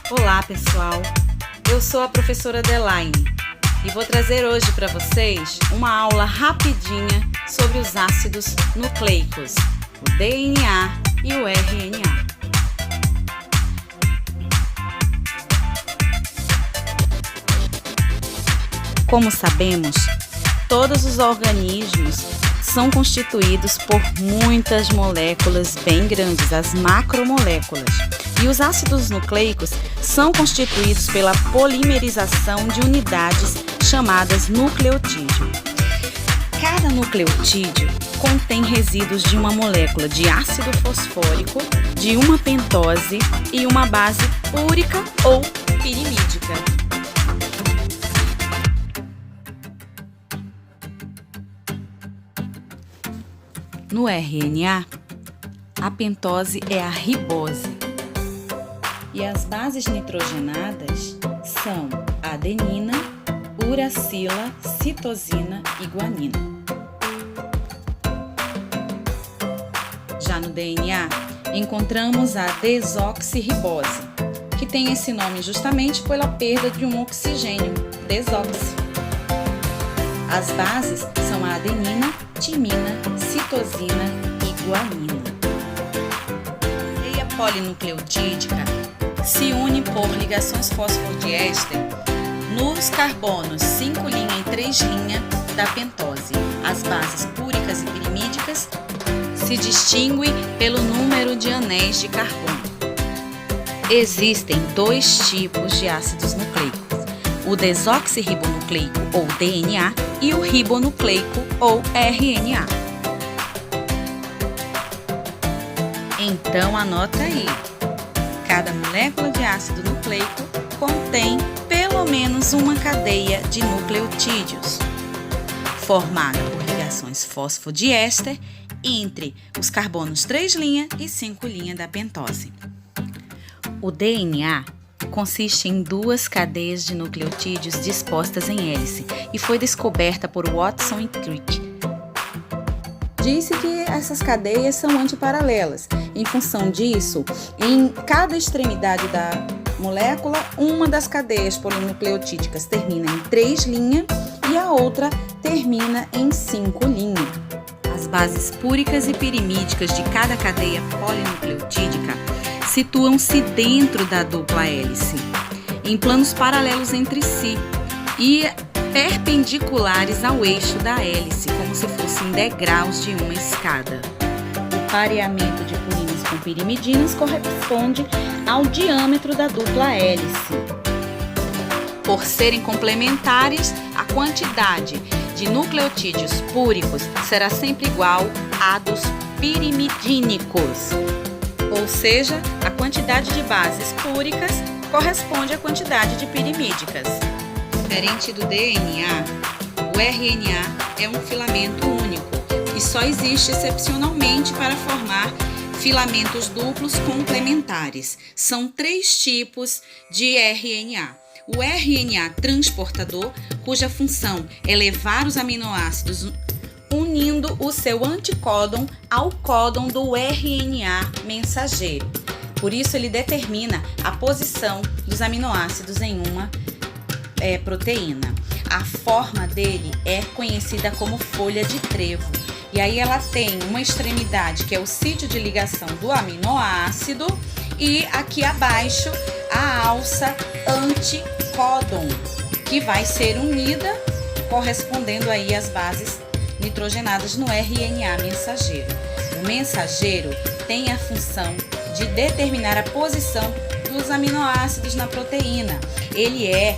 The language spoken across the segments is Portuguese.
Olá, pessoal! Eu sou a professora Adelaine e vou trazer hoje para vocês uma aula rapidinha sobre os ácidos nucleicos, o DNA e o RNA. Como sabemos, todos os organismos são constituídos por muitas moléculas bem grandes, as macromoléculas. E os ácidos nucleicos são constituídos pela polimerização de unidades chamadas nucleotídeo. Cada nucleotídeo contém resíduos de uma molécula de ácido fosfórico, de uma pentose e uma base úrica ou pirimídica. No RNA, a pentose é a ribose e as bases nitrogenadas são adenina, uracila, citosina e guanina. Já no DNA, encontramos a desoxirribose, que tem esse nome justamente pela perda de um oxigênio, desoxi. As bases são a adenina, timina, citosina e guanina. A cadeia polinucleotídica se une por ligações fosfodiéster nos carbonos 5' e 3' da pentose. As bases púricas e pirimídicas se distinguem pelo número de anéis de carbono. Existem dois tipos de ácidos nucleicos: o desoxirribonucleico, ou DNA, e o ribonucleico, ou RNA. Então anota aí, cada molécula de ácido nucleico contém pelo menos uma cadeia de nucleotídeos, formada por ligações fosfodiéster entre os carbonos 3' e 5' da pentose. O DNA consiste em duas cadeias de nucleotídeos dispostas em hélice e foi descoberta por Watson e Crick. Disse que essas cadeias são antiparalelas. Em função disso, em cada extremidade da molécula, uma das cadeias polinucleotídicas termina em 3' e a outra termina em 5'. As bases púricas e pirimídicas de cada cadeia polinucleotídica situam-se dentro da dupla hélice, em planos paralelos entre si e perpendiculares ao eixo da hélice, como se fossem degraus de uma escada. O pareamento de purinas com pirimidinas corresponde ao diâmetro da dupla hélice. Por serem complementares, a quantidade de nucleotídeos púricos será sempre igual à dos pirimidínicos. Ou seja, a quantidade de bases púricas corresponde à quantidade de pirimídicas. Diferente do DNA, o RNA é um filamento único e só existe excepcionalmente para formar filamentos duplos complementares. São 3 tipos de RNA. O RNA transportador, cuja função é levar os aminoácidos unindo o seu anticódon ao códon do RNA mensageiro. Por isso, ele determina a posição dos aminoácidos em uma proteína. A forma dele é conhecida como folha de trevo. E aí ela tem uma extremidade que é o sítio de ligação do aminoácido e aqui abaixo a alça anticódon, que vai ser unida correspondendo aí às bases nitrogenadas no RNA mensageiro. O mensageiro tem a função de determinar a posição dos aminoácidos na proteína. Ele é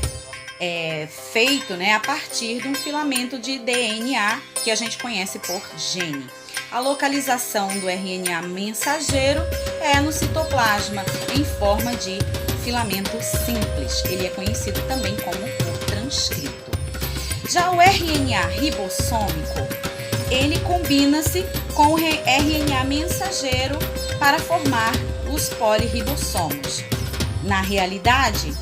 feito a partir de um filamento de DNA que a gente conhece por gene. A localização do RNA mensageiro é no citoplasma, em forma de filamento simples. Ele é conhecido também como por transcrito. Já o RNA ribossômico, ele combina-se com o RNA mensageiro para formar os polirribossomos. Na realidade,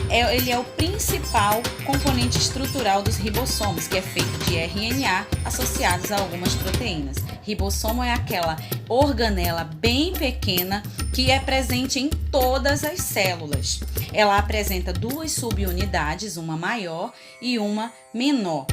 ele é o principal componente estrutural dos ribossomos, que é feito de RNA associados a algumas proteínas. Ribossomo é aquela organela bem pequena que é presente em todas as células. Ela apresenta duas subunidades, uma maior e uma menor.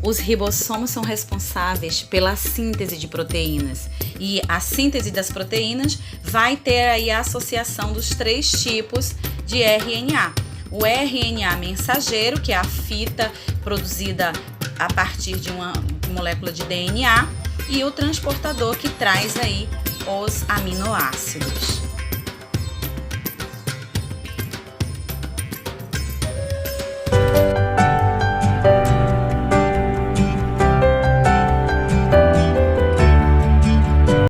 Os ribossomos são responsáveis pela síntese de proteínas e a síntese das proteínas vai ter aí a associação dos 3 tipos de RNA. O RNA mensageiro, que é a fita produzida a partir de uma molécula de DNA, e o transportador, que traz aí os aminoácidos.